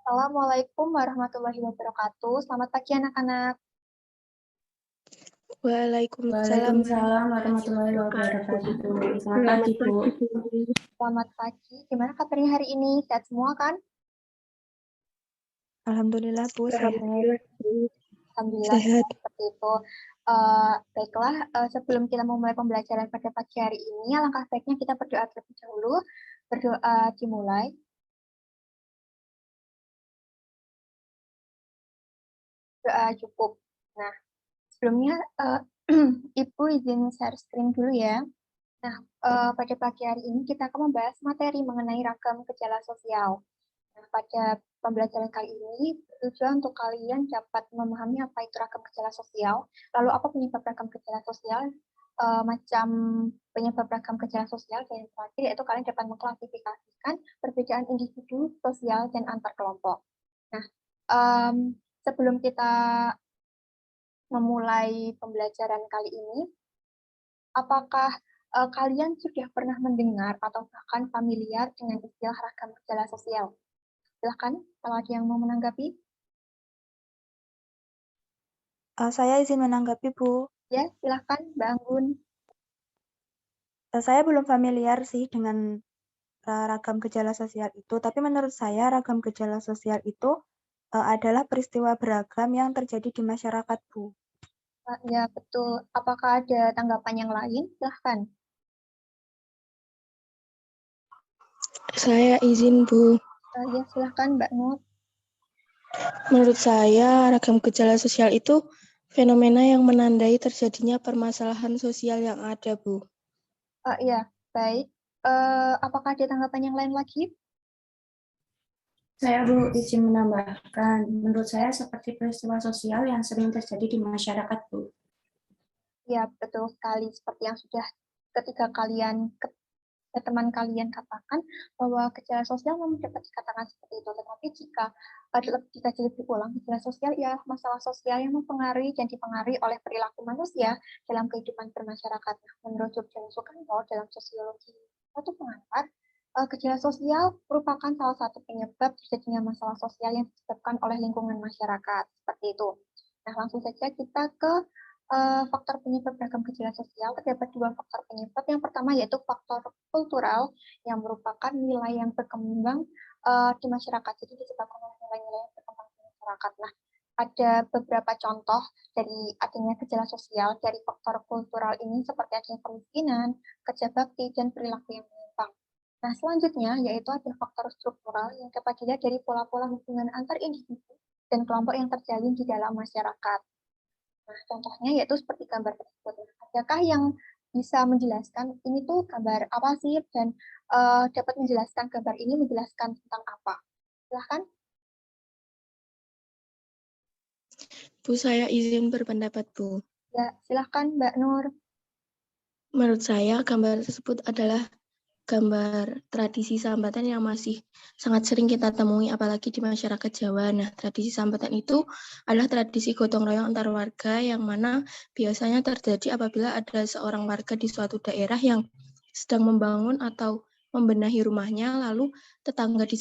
Assalamualaikum warahmatullahi wabarakatuh. Selamat pagi anak-anak. Waalaikumsalam Waalaikumsalam warahmatullahi wabarakatuh. Selamat pagi, Bu. Selamat pagi. Gimana kabarnya hari ini? Sehat semua kan? Alhamdulillah, Bu, sehat. Alhamdulillah Sehat. seperti itu. Baiklah, sebelum kita memulai pembelajaran pada pagi hari ini, alangkah baiknya kita berdoa terlebih dahulu. Berdoa dimulai. Doa cukup. Nah, sebelumnya Ibu izin share screen dulu ya. Nah, pada pagi hari ini kita akan membahas materi mengenai ragam gejala sosial. Nah, pada pembelajaran kali ini, tujuan untuk kalian dapat memahami apa itu ragam gejala sosial, lalu apa penyebab ragam gejala sosial, macam penyebab ragam gejala sosial, dan yang terakhir yaitu kalian dapat mengklasifikasikan perbedaan individu, sosial, dan antar kelompok. Nah, sebelum kita memulai pembelajaran kali ini, apakah kalian sudah pernah mendengar atau bahkan familiar dengan istilah ragam gejala sosial? Silahkan, kalau ada yang mau menanggapi. Saya izin menanggapi, Bu. Ya, silahkan, Mbak Anggun. Saya belum familiar sih dengan ragam gejala sosial itu, tapi menurut saya ragam gejala sosial itu adalah peristiwa beragam yang terjadi di masyarakat, Bu. Ya, betul. Apakah ada tanggapan yang lain? Silahkan. Saya izin, Bu. Ya, silahkan, Mbak Nur. Menurut saya, ragam gejala sosial itu fenomena yang menandai terjadinya permasalahan sosial yang ada, Bu. Ya, baik. Apakah ada tanggapan yang lain lagi? Saya, Bu, izin menambahkan, menurut saya seperti peristiwa sosial yang sering terjadi di masyarakat, Bu. Ya, betul sekali. Seperti yang sudah ketika teman kalian katakan bahwa gejala sosial memang dapat dikatakan seperti itu. Tetapi jika lebih ulang, gejala sosial ya masalah sosial yang mempengaruhi dan dipengaruhi oleh perilaku manusia dalam kehidupan bermasyarakat. Menurut Jogja Sukanto dalam sosiologi satu pengangkat, gejala sosial merupakan salah satu penyebab terjadinya masalah sosial yang disebabkan oleh lingkungan masyarakat. Seperti itu. Nah, langsung saja kita ke faktor penyebab beragam gejala sosial. Terdapat dua faktor penyebab. Yang pertama yaitu faktor kultural yang merupakan nilai yang berkembang di masyarakat. Jadi disebabkan oleh nilai-nilai yang berkembang di masyarakat. Nah, ada beberapa contoh dari adanya gejala sosial dari faktor kultural ini seperti adanya kemiskinan, kerja bakti, dan perilaku yang menyimpang. Nah, selanjutnya yaitu ada faktor struktural yang dapat dilihat dari pola-pola hubungan antar individu dan kelompok yang terjalin di dalam masyarakat. Nah, contohnya yaitu seperti gambar tersebut. Adakah yang bisa menjelaskan ini tuh gambar apa sih dan dapat menjelaskan gambar ini menjelaskan tentang apa? Silahkan. Bu, saya izin berpendapat, Bu. Ya, silahkan Mbak Nur. Menurut saya, gambar tersebut adalah gambar tradisi sambatan yang masih sangat sering kita temui apalagi di masyarakat Jawa. Nah, tradisi sambatan itu adalah tradisi gotong royong antar warga yang mana biasanya terjadi apabila ada seorang warga di suatu daerah yang sedang membangun atau membenahi rumahnya, lalu tetangga di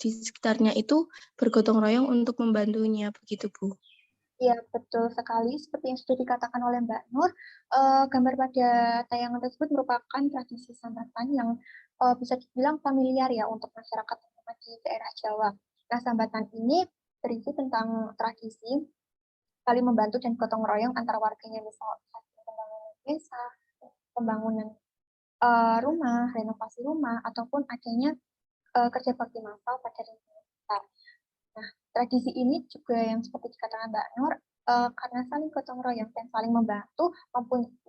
sekitarnya itu bergotong royong untuk membantunya, begitu, Bu. Ya, betul sekali. Seperti yang sudah dikatakan oleh Mbak Nur, gambar pada tayangan tersebut merupakan tradisi sambatan yang bisa dibilang familiar ya untuk masyarakat di daerah Jawa. Nah, sambatan ini berisi tentang tradisi saling membantu dan gotong royong antar warganya, misal pembangunan desa, pembangunan rumah, renovasi rumah, ataupun adanya kerja bakti massal pada lingkungan sekitar. Nah, tradisi ini juga yang seperti dikatakan Mbak Nur, karena saling gotong royong dan saling membantu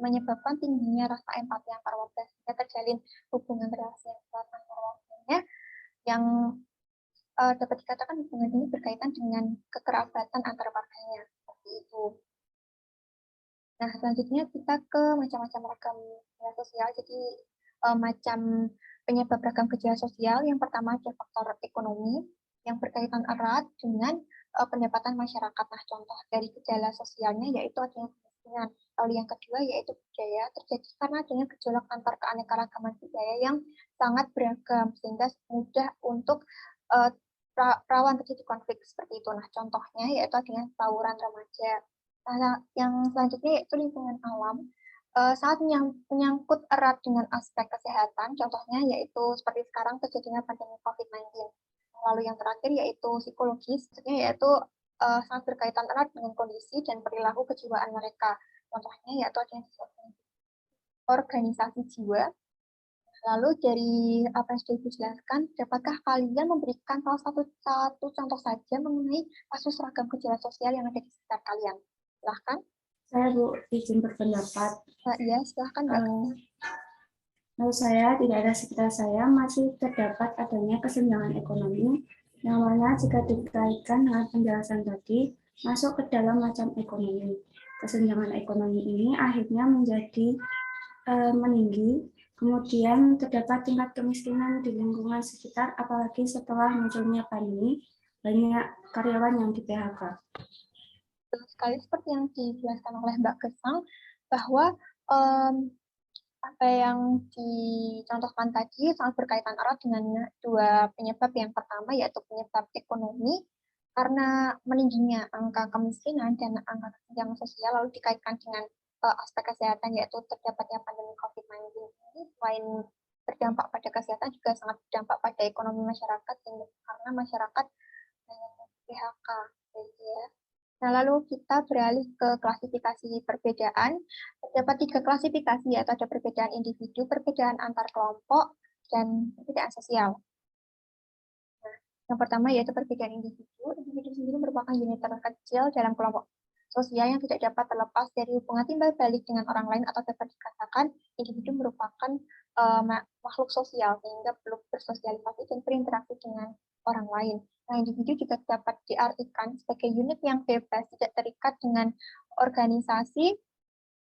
menyebabkan tingginya rasa empati antar warga sehingga terjalin hubungan relasi yang kuat antar warganya yang dapat dikatakan hubungan ini berkaitan dengan kekerabatan antar warganya seperti itu. Nah, selanjutnya kita ke macam-macam ragam gejala sosial. Jadi macam penyebab ragam gejala sosial. Yang pertama ada faktor ekonomi yang berkaitan erat dengan pendapatan masyarakat. Nah, contoh dari gejala sosialnya yaitu adanya kemiskinan. Lalu yang kedua yaitu budaya, terjadi karena adanya gejolak antar keanekaragaman budaya yang sangat beragam sehingga mudah untuk rawan terjadi konflik seperti itu. Nah, contohnya yaitu adanya tawuran remaja. Nah, yang selanjutnya yaitu lingkungan alam. Saat menyangkut erat dengan aspek kesehatan, contohnya yaitu seperti sekarang terjadinya pandemi COVID-19. Lalu yang terakhir yaitu psikologis, maksudnya yaitu sangat berkaitan erat dengan kondisi dan perilaku kejiwaan mereka. Contohnya yaitu adanya organisasi jiwa. Lalu dari apa yang sudah dijelaskan, dapatkah kalian memberikan salah satu contoh saja mengenai kasus ragam gejala sosial yang ada di sekitar kalian? Silahkan. Saya Bu izin berpendapat. Iya, silahkan Mbak. Menurut saya, tidak ada sekitar saya masih terdapat adanya kesenjangan ekonomi, yang mana jika dikaitkan dengan penjelasan tadi, masuk ke dalam macam ekonomi. Kesenjangan ekonomi ini akhirnya menjadi meninggi, kemudian terdapat tingkat kemiskinan di lingkungan sekitar, apalagi setelah munculnya pandemi, banyak karyawan yang di PHK. Betul sekali seperti yang dijelaskan oleh Mbak Gesang, bahwa apa yang dicontohkan tadi sangat berkaitan erat dengan dua penyebab. Yang pertama yaitu penyebab ekonomi, karena meningginya angka kemiskinan dan angka kesenjangan sosial, lalu dikaitkan dengan aspek kesehatan, yaitu terdapatnya pandemi COVID-19 ini selain berdampak pada kesehatan juga sangat berdampak pada ekonomi masyarakat, karena masyarakat PHK. Gitu ya. Nah, lalu kita beralih ke klasifikasi perbedaan. Terdapat 3 klasifikasi, yaitu ada perbedaan individu, perbedaan antar kelompok, dan perbedaan sosial. Nah, yang pertama yaitu perbedaan individu. Individu sendiri merupakan unit terkecil dalam kelompok sosial yang tidak dapat terlepas dari hubungan timbal balik dengan orang lain, atau dapat dikatakan individu merupakan makhluk sosial sehingga perlu bersosialisasi dan berinteraksi dengan orang lain. Nah, individu juga dapat diartikan sebagai unit yang bebas, tidak terikat dengan organisasi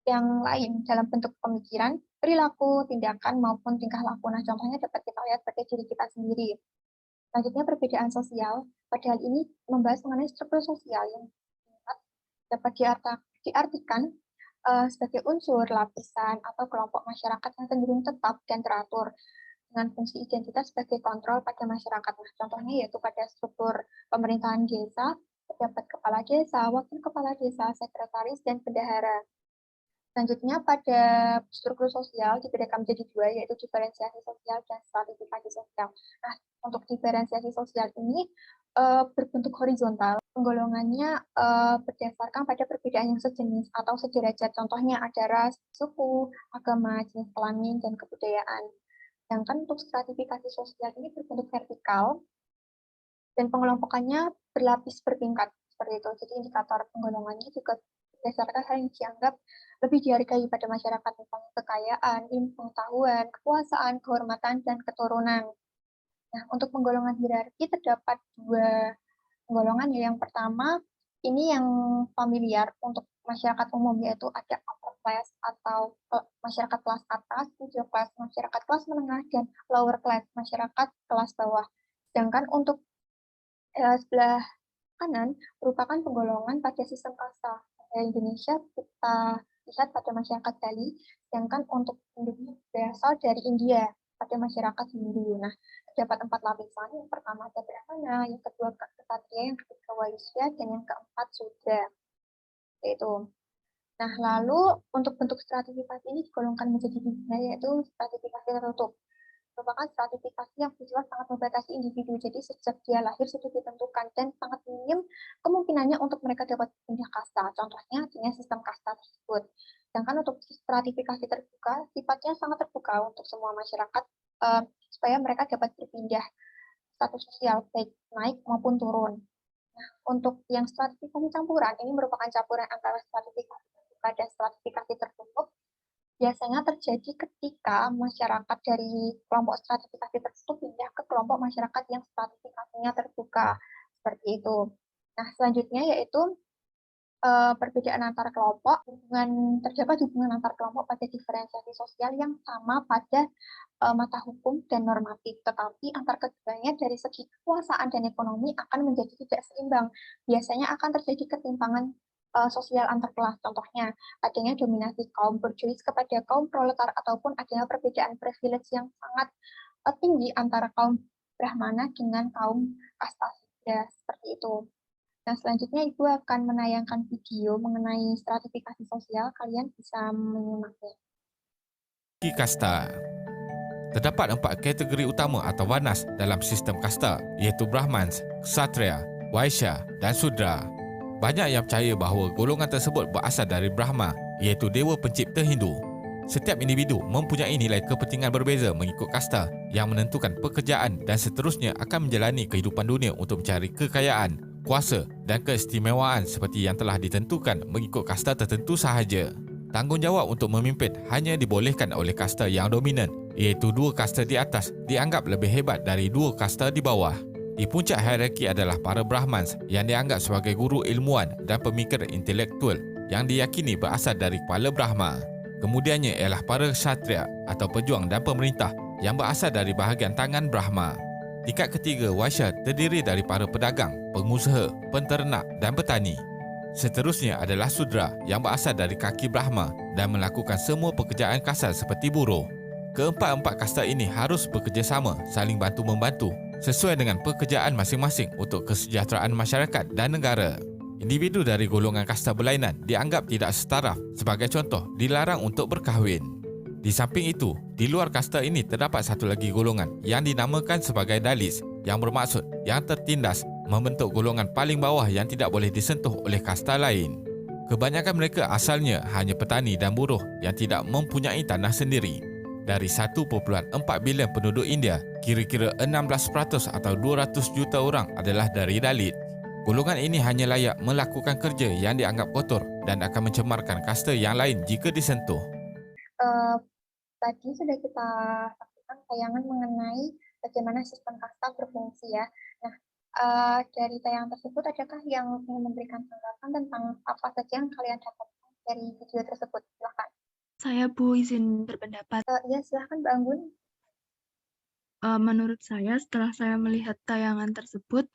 yang lain dalam bentuk pemikiran, perilaku, tindakan, maupun tingkah laku. Nah, contohnya dapat kita lihat pada diri kita sendiri. Selanjutnya, perbedaan sosial. Padahal ini membahas mengenai struktur sosial yang dapat diartikan sebagai unsur, lapisan, atau kelompok masyarakat yang cenderung tetap dan teratur, dengan fungsi identitas sebagai kontrol pada masyarakat. Nah, contohnya yaitu pada struktur pemerintahan desa, terdapat kepala desa, wakil kepala desa, sekretaris, dan bendahara. Selanjutnya, pada struktur sosial dibedakan menjadi 2, yaitu diferensiasi sosial dan stratifikasi sosial. Nah, untuk diferensiasi sosial ini berbentuk horizontal. Penggolongannya berdasarkan pada perbedaan yang sejenis atau sederajat. Contohnya ada ras, suku, agama, jenis kelamin, dan kebudayaan. Sedangkan untuk stratifikasi sosial ini berbentuk vertikal dan pengelompokannya berlapis bertingkat seperti itu. Jadi indikator penggolongannya juga berdasarkan hal yang dianggap lebih dihargai pada masyarakat, misalnya kekayaan, ilmu pengetahuan, kekuasaan, kehormatan, dan keturunan. Nah, untuk penggolongan hierarki terdapat 2 penggolongan. Yang pertama, ini yang familiar untuk masyarakat umum, yaitu ada upper class atau masyarakat kelas atas, middle class masyarakat kelas menengah, dan lower class masyarakat kelas bawah. Sedangkan untuk sebelah kanan merupakan penggolongan pada sistem kasta. Di Indonesia kita lihat pada masyarakat Bali, sedangkan untuk penduduk berasal dari India pada masyarakat Hindu. Nah, terdapat 4 lapisan. Yang pertama ada Brahmana, yang kedua Ksatria, yang ketiga Waisya, dan yang keempat Sudra. Yaitu. Nah, lalu untuk bentuk stratifikasi ini digolongkan menjadi 3, yaitu stratifikasi tertutup. Merupakan stratifikasi yang bersifat sangat membatasi individu, jadi sejak dia lahir sudah ditentukan dan sangat minim kemungkinannya untuk mereka dapat pindah kasta. Contohnya dengan sistem kasta tersebut. Sedangkan untuk stratifikasi terbuka, sifatnya sangat terbuka untuk semua masyarakat supaya mereka dapat berpindah status sosial baik naik maupun turun. Nah, untuk yang stratifikasi campuran, ini merupakan campuran antara stratifikasi terbuka dan stratifikasi tertutup. Biasanya terjadi ketika masyarakat dari kelompok stratifikasi tertutup pindah ke kelompok masyarakat yang stratifikasinya terbuka. Seperti itu. Nah, selanjutnya yaitu perbedaan antar kelompok. Terdapat hubungan antar kelompok pada diferensiasi sosial yang sama pada mata hukum dan normatif, tetapi antar keduanya dari segi kekuasaan dan ekonomi akan menjadi tidak seimbang. Biasanya akan terjadi ketimpangan sosial antar kelas. Contohnya, adanya dominasi kaum borjuis kepada kaum proletar, ataupun adanya perbedaan privilege yang sangat tinggi antara kaum Brahmana dengan kaum kasta Sudra, seperti itu. Nah, selanjutnya Ibu akan menayangkan video mengenai stratifikasi sosial, kalian bisa menyimaknya. Kasta. Terdapat 4 kategori utama atau warnas dalam sistem kasta, iaitu Brahmans, Ksatria, Vaishya dan Sudra. Banyak yang percaya bahawa golongan tersebut berasal dari Brahma, iaitu dewa pencipta Hindu. Setiap individu mempunyai nilai kepentingan berbeza mengikut kasta yang menentukan pekerjaan dan seterusnya akan menjalani kehidupan dunia untuk mencari kekayaan, kuasa dan keistimewaan seperti yang telah ditentukan mengikut kasta tertentu sahaja. Tanggungjawab untuk memimpin hanya dibolehkan oleh kasta yang dominan, iaitu 2 kasta di atas dianggap lebih hebat dari 2 kasta di bawah. Di puncak hierarki adalah para Brahmans yang dianggap sebagai guru ilmuwan dan pemikir intelektual yang diyakini berasal dari kepala Brahma. Kemudiannya ialah para Ksatria atau pejuang dan pemerintah yang berasal dari bahagian tangan Brahma. Tingkat ketiga Vaishya terdiri dari para pedagang, pengusaha, penternak dan petani. Seterusnya adalah Sudra yang berasal dari kaki Brahma dan melakukan semua pekerjaan kasar seperti buruh. Keempat-empat kasta ini harus bekerjasama, saling bantu-membantu sesuai dengan pekerjaan masing-masing untuk kesejahteraan masyarakat dan negara. Individu dari golongan kasta berlainan dianggap tidak setaraf. Sebagai contoh, dilarang untuk berkahwin. Di samping itu, di luar kasta ini terdapat satu lagi golongan yang dinamakan sebagai Dalits, yang bermaksud yang tertindas, membentuk golongan paling bawah yang tidak boleh disentuh oleh kasta lain. Kebanyakan mereka asalnya hanya petani dan buruh yang tidak mempunyai tanah sendiri. Dari 1.4 bilion penduduk India, kira-kira 16% atau 200 juta orang adalah dari Dalit. Golongan ini hanya layak melakukan kerja yang dianggap kotor dan akan mencemarkan kasta yang lain jika disentuh. Tadi sudah kita saksikan tayangan mengenai bagaimana sistem kasta berfungsi ya. Nah, dari tayangan tersebut adakah yang ingin memberikan tanggapan tentang apa saja yang kalian dapatkan dari video tersebut? Silahkan. Saya Bu izin berpendapat. Ya, silahkan Mbak Anggun. Menurut saya setelah saya melihat tayangan tersebut,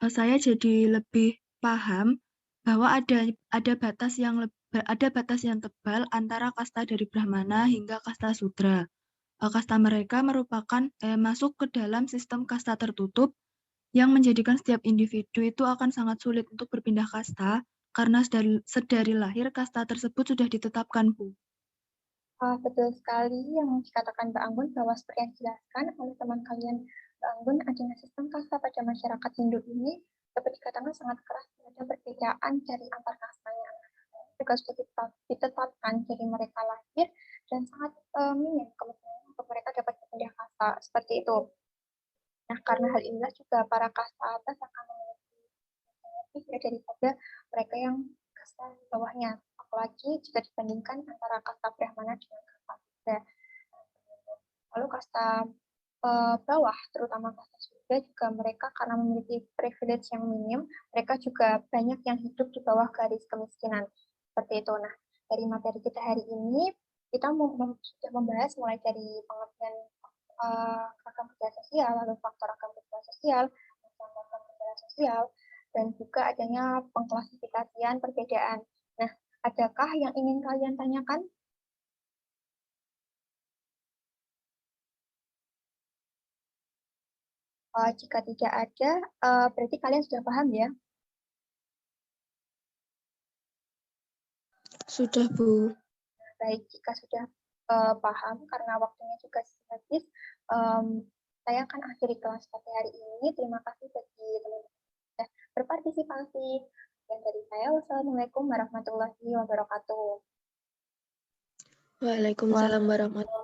saya jadi lebih paham bahwa ada batas yang tebal antara kasta dari Brahmana hingga kasta Sudra. Kasta mereka merupakan masuk ke dalam sistem kasta tertutup yang menjadikan setiap individu itu akan sangat sulit untuk berpindah kasta karena sedari lahir kasta tersebut sudah ditetapkan, Bu. Betul sekali yang dikatakan Mbak Anggun bahwa seperti yang dijelaskan oleh teman kalian Mbak Anggun, adanya sistem kasta pada masyarakat Hindu ini dapat dikatakan sangat keras terhadap perbedaan dari antar kastanya. Juga sudah ditetapkan dari mereka lahir dan sangat minim kemungkinan untuk mereka dapat berpindah kasta seperti itu. Nah, karena hal inilah juga para kasta atas akan memiliki lebih daripada mereka yang kasta di bawahnya. Apalagi jika dibandingkan antara kasta Brahmana dengan kasta Sudra. Lalu kasta bawah, terutama kasta Sudra juga mereka karena memiliki privilege yang minim, mereka juga banyak yang hidup di bawah garis kemiskinan. Seperti itu. Nah, dari materi kita hari ini, kita sudah membahas mulai dari pengertian ragam gejala sosial, lalu faktor ragam gejala sosial, macam ragam gejala sosial, dan juga adanya pengklasifikasian perbedaan. Nah, adakah yang ingin kalian tanyakan? Jika tidak ada, berarti kalian sudah paham ya? Sudah, Bu. Baik, jika sudah paham, karena waktunya juga habis, saya akan akhiri kelas pada hari ini. Terima kasih bagi teman-teman yang sudah berpartisipasi. Dan dari saya, wassalamualaikum warahmatullahi wabarakatuh. Waalaikumsalam warahmatullahi